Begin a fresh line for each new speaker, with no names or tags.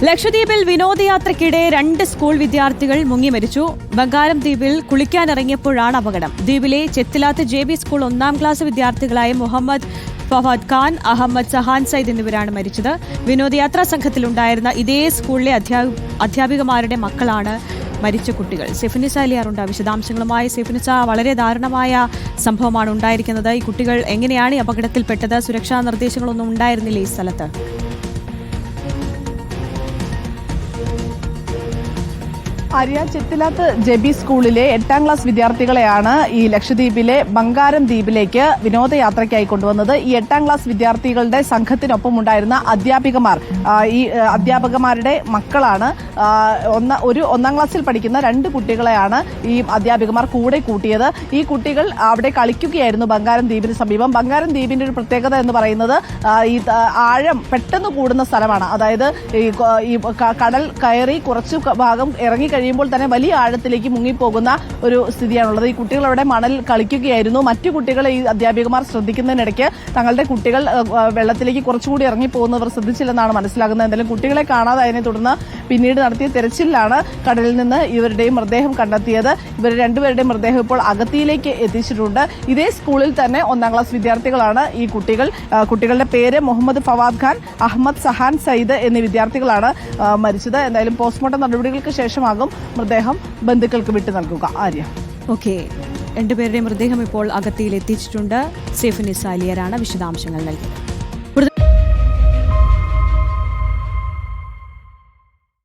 ലക്ഷദ്വീപിൽ വിനോദയാത്രയ്ക്കിടെ 2 സ്കൂൾ വിദ്യാർത്ഥികൾ മുങ്ങി മരിച്ചു. ബംഗാരം ദ്വീപിൽ കുളിക്കാനിറങ്ങിയപ്പോഴാണ് അപകടം. ദ്വീപിലെ ചെത്തിലാത്ത് JB സ്കൂൾ 1ാം ക്ലാസ് വിദ്യാർത്ഥികളായ മുഹമ്മദ് ഫവാദ് ഖാൻ, അഹമ്മദ് സഹാൻ സയ്യിദ് എന്നിവരാണ് മരിച്ചത്. വിനോദയാത്രാ സംഘത്തിലുണ്ടായിരുന്ന ഇതേ സ്കൂളിലെ അധ്യാപികമാരുടെ മക്കളാണ് മരിച്ച കുട്ടികൾ. സെഫിനിസ അലിയാറുണ്ട് വിശദാംശങ്ങളുമായി. സെഫിനിസ, വളരെ ദാരുണമായ സംഭവമാണ് ഉണ്ടായിരിക്കുന്നത്. ഈ കുട്ടികൾ എങ്ങനെയാണ് ഈ അപകടത്തിൽപ്പെട്ടത്? സുരക്ഷാ നിർദ്ദേശങ്ങളൊന്നും ഉണ്ടായിരുന്നില്ലേ ഈ സ്ഥലത്ത്?
ആര്യ, ചെത്തിലാത്ത് JB സ്കൂളിലെ 8ാം ക്ലാസ് വിദ്യാർത്ഥികളെയാണ് ഈ ലക്ഷദ്വീപിലെ ബംഗാരം ദ്വീപിലേക്ക് വിനോദയാത്രയ്ക്കായി കൊണ്ടുവന്നത്. ഈ 8ാം ക്ലാസ് വിദ്യാർത്ഥികളുടെ സംഘത്തിനൊപ്പം ഉണ്ടായിരുന്ന അധ്യാപികമാർ, ഈ അധ്യാപകമാരുടെ മക്കളാണ്. 1ാം ക്ലാസ്സിൽ പഠിക്കുന്ന 2 കുട്ടികളെയാണ് ഈ അധ്യാപികമാർ കൂടെ കൂട്ടിയത്. ഈ കുട്ടികൾ അവിടെ കളിക്കുകയായിരുന്നു ബംഗാരം ദ്വീപിന് സമീപം. ബംഗാരം ദ്വീപിന്റെ ഒരു പ്രത്യേകത എന്ന് പറയുന്നത് ഈ ആഴം പെട്ടെന്ന് കൂടുന്ന സ്ഥലമാണ്. അതായത് ഈ കടൽ കയറി കുറച്ച് ഭാഗം ഇറങ്ങി കഴിയുമ്പോൾ തന്നെ വലിയ ആഴത്തിലേക്ക് മുങ്ങിപ്പോകുന്ന ഒരു സ്ഥിതിയാണുള്ളത്. ഈ കുട്ടികൾ അവിടെ മണൽ കളിക്കുകയായിരുന്നു. മറ്റു കുട്ടികളെ ഈ അധ്യാപികമാർ ശ്രദ്ധിക്കുന്നതിനിടയ്ക്ക് തങ്ങളുടെ കുട്ടികൾ വെള്ളത്തിലേക്ക് കുറച്ചുകൂടി ഇറങ്ങിപ്പോകുന്നവർ ശ്രദ്ധിച്ചില്ലെന്നാണ് മനസ്സിലാകുന്നത്. എന്തായാലും കുട്ടികളെ കാണാതായതിനെ തുടർന്ന് പിന്നീട് നടത്തിയ തെരച്ചിലാണ് കടലിൽ നിന്ന് ഇവരുടെയും മൃതദേഹം കണ്ടെത്തിയത്. ഇവർ രണ്ടുപേരുടെയും മൃതദേഹം ഇപ്പോൾ അഗത്തിയിലേക്ക് എത്തിച്ചിട്ടുണ്ട്. ഇതേ സ്കൂളിൽ തന്നെ 1ാം ക്ലാസ് വിദ്യാർത്ഥികളാണ് ഈ കുട്ടികൾ. കുട്ടികളുടെ പേര് മുഹമ്മദ് ഫവാദ് ഖാൻ, അഹമ്മദ് സഹാൻ സയ്യിദ് എന്നീ വിദ്യാർത്ഥികളാണ് മരിച്ചത്. എന്തായാലും പോസ്റ്റ്മോർട്ടം നടപടികൾക്ക് ശേഷമാകും മൃതദേഹം ബന്ധുക്കൾക്ക് വിട്ടു നൽകുക. ആര്യ,
ഓക്കെ, 2 പേരുടെയും മൃതദേഹം ഇപ്പോൾ അഗത്തിയിൽ എത്തിച്ചിട്ടുണ്ട്. സെഫിനിസ അലിയറാണ് വിശദാംശങ്ങൾ നൽകിയത്.